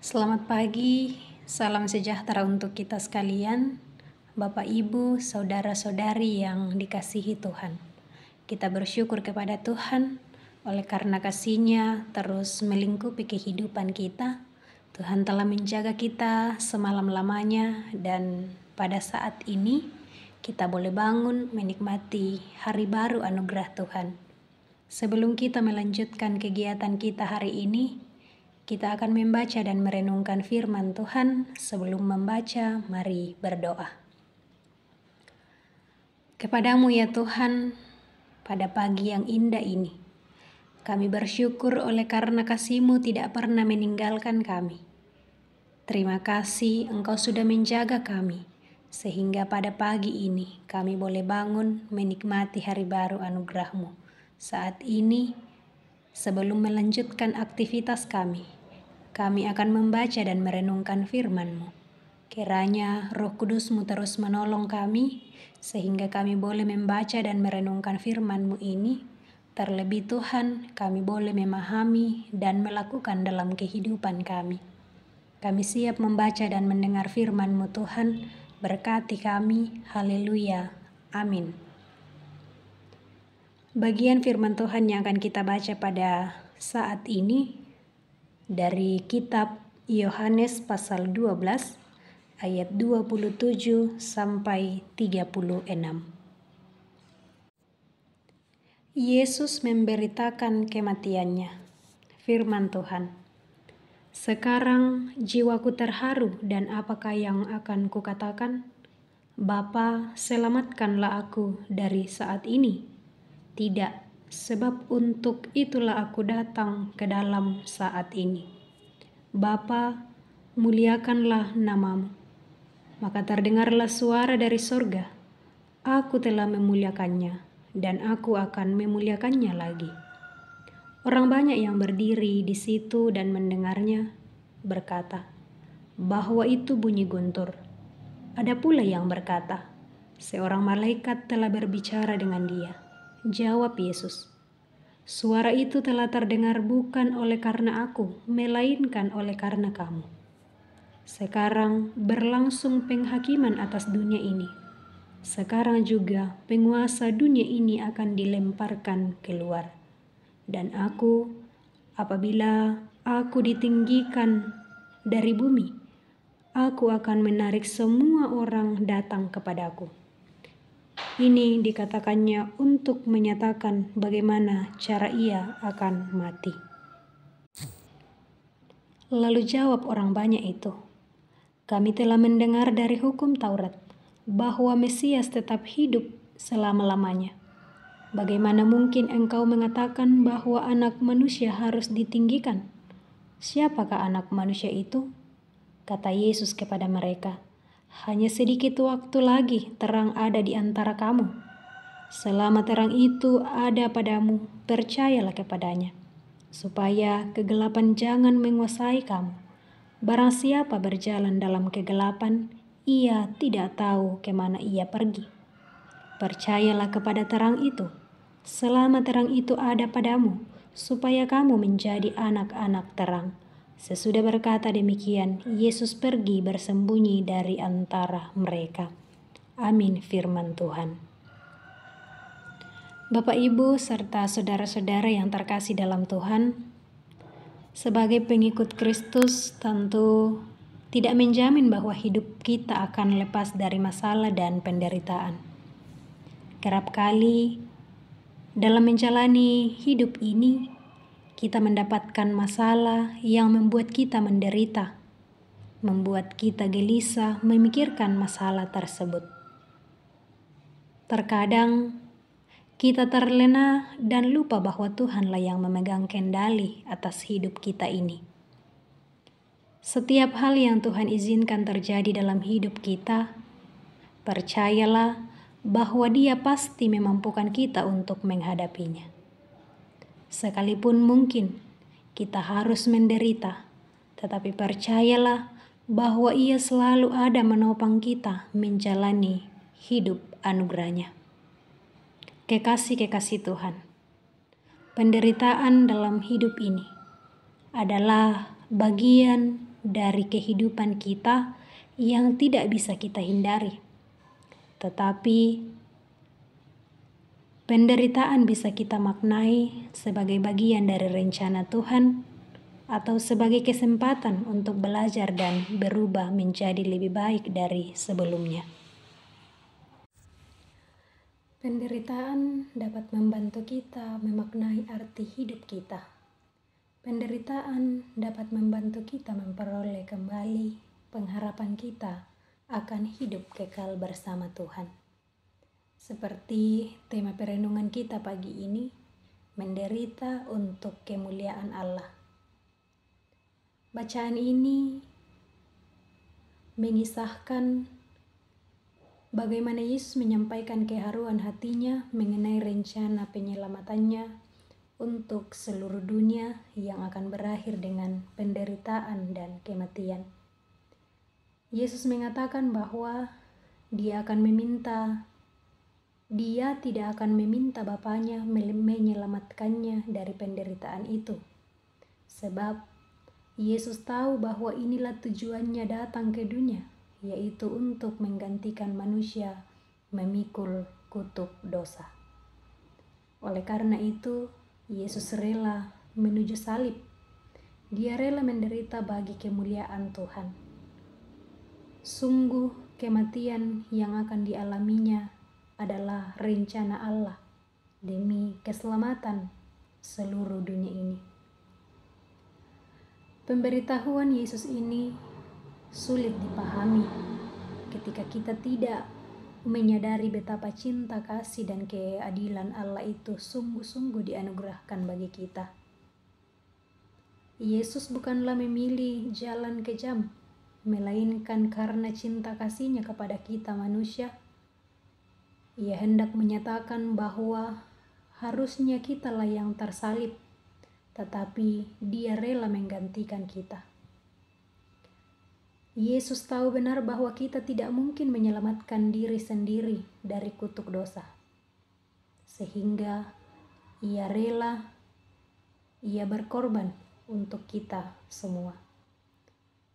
Selamat pagi, salam sejahtera untuk kita sekalian, Bapak Ibu, saudara-saudari yang dikasihi Tuhan. Kita bersyukur kepada Tuhan, oleh karena kasih-Nya terus melingkupi kehidupan kita. Tuhan telah menjaga kita semalam lamanya dan pada saat ini kita boleh bangun menikmati hari baru anugerah Tuhan. Sebelum kita melanjutkan kegiatan kita hari ini, kita akan membaca dan merenungkan firman Tuhan. Sebelum membaca, mari berdoa. Kepadamu ya Tuhan, pada pagi yang indah ini, kami bersyukur oleh karena kasih-Mu tidak pernah meninggalkan kami. Terima kasih Engkau sudah menjaga kami, sehingga pada pagi ini kami boleh bangun menikmati hari baru anugerah-Mu. Saat ini, sebelum melanjutkan aktivitas kami akan membaca dan merenungkan firman-Mu. Kiranya Roh Kudus-Mu terus menolong kami, sehingga kami boleh membaca dan merenungkan firman-Mu ini. Terlebih Tuhan, kami boleh memahami dan melakukan dalam kehidupan kami. Kami siap membaca dan mendengar firman-Mu Tuhan. Berkati kami. Haleluya. Amin. Bagian firman Tuhan yang akan kita baca pada saat ini dari kitab Yohanes pasal 12 ayat 27 sampai 36. Yesus memberitakan kematiannya. Firman Tuhan. Sekarang jiwaku terharu, dan apakah yang akan kukatakan? Bapa, selamatkanlah aku dari saat ini. Tidak, sebab untuk itulah aku datang ke dalam saat ini. Bapa, muliakanlah nama-Mu. Maka terdengarlah suara dari sorga. Aku telah memuliakannya, dan aku akan memuliakannya lagi. Orang banyak yang berdiri di situ dan mendengarnya berkata bahwa itu bunyi guntur. Ada pula yang berkata, seorang malaikat telah berbicara dengan dia. Jawab Yesus, suara itu telah terdengar bukan oleh karena aku, melainkan oleh karena kamu. Sekarang berlangsung penghakiman atas dunia ini. Sekarang juga penguasa dunia ini akan dilemparkan keluar. Dan aku, apabila aku ditinggikan dari bumi, aku akan menarik semua orang datang kepadaku. Ini dikatakannya untuk menyatakan bagaimana cara ia akan mati. Lalu jawab orang banyak itu, kami telah mendengar dari hukum Taurat bahwa Mesias tetap hidup selama-lamanya. Bagaimana mungkin engkau mengatakan bahwa anak manusia harus ditinggikan? Siapakah anak manusia itu? Kata Yesus kepada mereka, hanya sedikit waktu lagi terang ada di antara kamu. Selama terang itu ada padamu, percayalah kepadanya, supaya kegelapan jangan menguasai kamu. Barang siapa berjalan dalam kegelapan, ia tidak tahu kemana ia pergi. Percayalah kepada terang itu, selama terang itu ada padamu, supaya kamu menjadi anak-anak terang. Sesudah berkata demikian, Yesus pergi bersembunyi dari antara mereka. Amin firman Tuhan. Bapak, Ibu, serta saudara-saudara yang terkasih dalam Tuhan, sebagai pengikut Kristus tentu tidak menjamin bahwa hidup kita akan lepas dari masalah dan penderitaan. Kerap kali dalam menjalani hidup ini, kita mendapatkan masalah yang membuat kita menderita, membuat kita gelisah memikirkan masalah tersebut. Terkadang kita terlena dan lupa bahwa Tuhanlah yang memegang kendali atas hidup kita ini. Setiap hal yang Tuhan izinkan terjadi dalam hidup kita, percayalah bahwa Dia pasti memampukan kita untuk menghadapinya. Sekalipun mungkin kita harus menderita, tetapi percayalah bahwa Ia selalu ada menopang kita menjalani hidup anugerah-Nya. Kekasih-kekasih Tuhan, penderitaan dalam hidup ini adalah bagian dari kehidupan kita yang tidak bisa kita hindari. Tetapi penderitaan bisa kita maknai sebagai bagian dari rencana Tuhan atau sebagai kesempatan untuk belajar dan berubah menjadi lebih baik dari sebelumnya. Penderitaan dapat membantu kita memaknai arti hidup kita. Penderitaan dapat membantu kita memperoleh kembali pengharapan kita akan hidup kekal bersama Tuhan. Seperti tema perenungan kita pagi ini, menderita untuk kemuliaan Allah. Bacaan ini mengisahkan bagaimana Yesus menyampaikan keharuan hatinya mengenai rencana penyelamatannya untuk seluruh dunia yang akan berakhir dengan penderitaan dan kematian. Yesus mengatakan bahwa Dia tidak akan meminta Bapanya menyelamatkannya dari penderitaan itu. Sebab Yesus tahu bahwa inilah tujuannya datang ke dunia, yaitu untuk menggantikan manusia memikul kutuk dosa. Oleh karena itu, Yesus rela menuju salib. Dia rela menderita bagi kemuliaan Tuhan. Sungguh kematian yang akan dialaminya adalah rencana Allah demi keselamatan seluruh dunia ini. Pemberitahuan Yesus ini sulit dipahami ketika kita tidak menyadari betapa cinta, kasih, dan keadilan Allah itu sungguh-sungguh dianugerahkan bagi kita. Yesus bukanlah memilih jalan kejam, melainkan karena cinta kasih-Nya kepada kita manusia, Ia hendak menyatakan bahwa harusnya kitalah yang tersalib, tetapi Dia rela menggantikan kita. Yesus tahu benar bahwa kita tidak mungkin menyelamatkan diri sendiri dari kutuk dosa. Sehingga Ia rela, Ia berkorban untuk kita semua.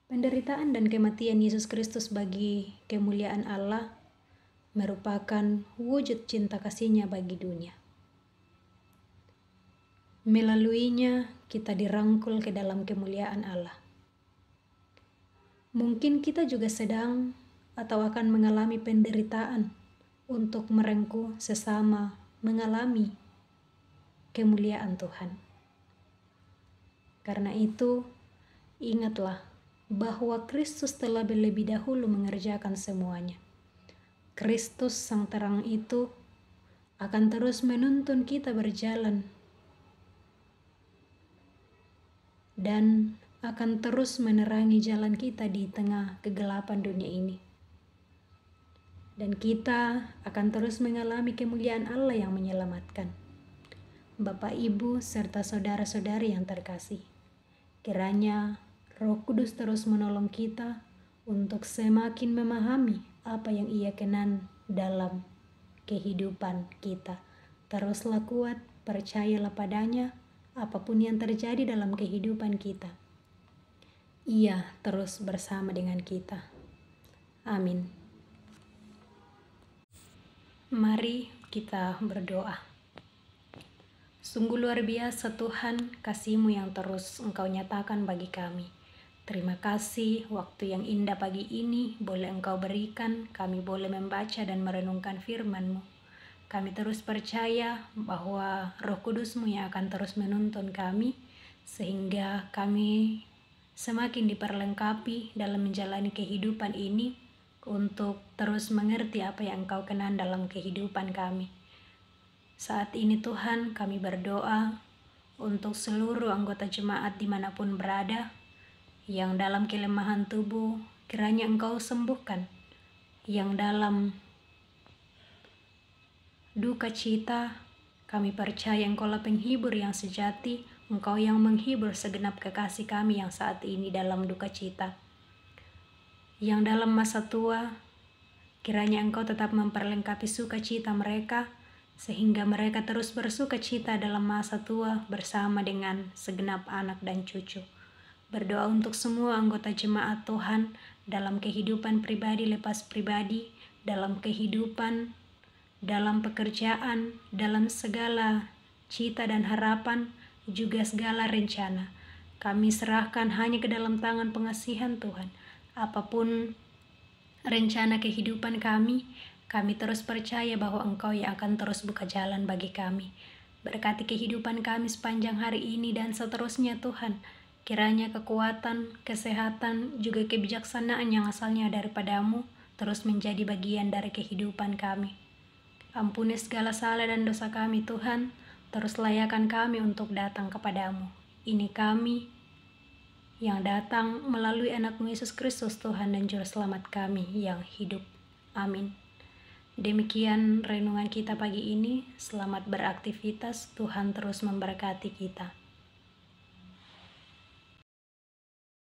Penderitaan dan kematian Yesus Kristus bagi kemuliaan Allah merupakan wujud cinta kasih-Nya bagi dunia. Melaluinya kita dirangkul ke dalam kemuliaan Allah. Mungkin kita juga sedang atau akan mengalami penderitaan untuk merengkuh sesama mengalami kemuliaan Tuhan. Karena itu, ingatlah bahwa Kristus telah lebih dahulu mengerjakan semuanya. Kristus sang terang itu akan terus menuntun kita berjalan dan akan terus menerangi jalan kita di tengah kegelapan dunia ini. Dan kita akan terus mengalami kemuliaan Allah yang menyelamatkan. Bapak, Ibu, serta saudara-saudari yang terkasih, kiranya Roh Kudus terus menolong kita untuk semakin memahami apa yang Ia kenan dalam kehidupan kita. Teruslah kuat, percayalah padanya, apapun yang terjadi dalam kehidupan kita. Ia terus bersama dengan kita. Amin. Mari kita berdoa. Sungguh luar biasa Tuhan, kasih-Mu yang terus Engkau nyatakan bagi kami. Terima kasih waktu yang indah pagi ini boleh Engkau berikan, kami boleh membaca dan merenungkan firman-Mu. Kami terus percaya bahwa Roh Kudus-Mu yang akan terus menuntun kami, sehingga kami semakin diperlengkapi dalam menjalani kehidupan ini untuk terus mengerti apa yang Engkau kenan dalam kehidupan kami. Saat ini Tuhan, kami berdoa untuk seluruh anggota jemaat dimanapun berada, yang dalam kelemahan tubuh kiranya Engkau sembuhkan, yang dalam duka cita kami percaya Engkaulah penghibur yang sejati, Engkau yang menghibur segenap kekasih kami yang saat ini dalam duka cita. Yang dalam masa tua, kiranya Engkau tetap memperlengkapi sukacita mereka, sehingga mereka terus bersuka cita dalam masa tua bersama dengan segenap anak dan cucu. Berdoa untuk semua anggota jemaat Tuhan dalam kehidupan pribadi lepas pribadi, dalam kehidupan, dalam pekerjaan, dalam segala cita dan harapan, juga segala rencana. Kami serahkan hanya ke dalam tangan pengasihan Tuhan. Apapun rencana kehidupan kami terus percaya bahwa Engkau yang akan terus buka jalan bagi kami. Berkati kehidupan kami sepanjang hari ini dan seterusnya Tuhan. Kiranya kekuatan, kesehatan, juga kebijaksanaan yang asalnya daripada-Mu terus menjadi bagian dari kehidupan kami. Ampuni segala salah dan dosa kami Tuhan, terus layakan kami untuk datang kepadamu. Ini kami yang datang melalui anak-Mu Yesus Kristus Tuhan dan Juru Selamat kami yang hidup. Amin. Demikian renungan kita pagi ini. Selamat beraktivitas, Tuhan terus memberkati kita.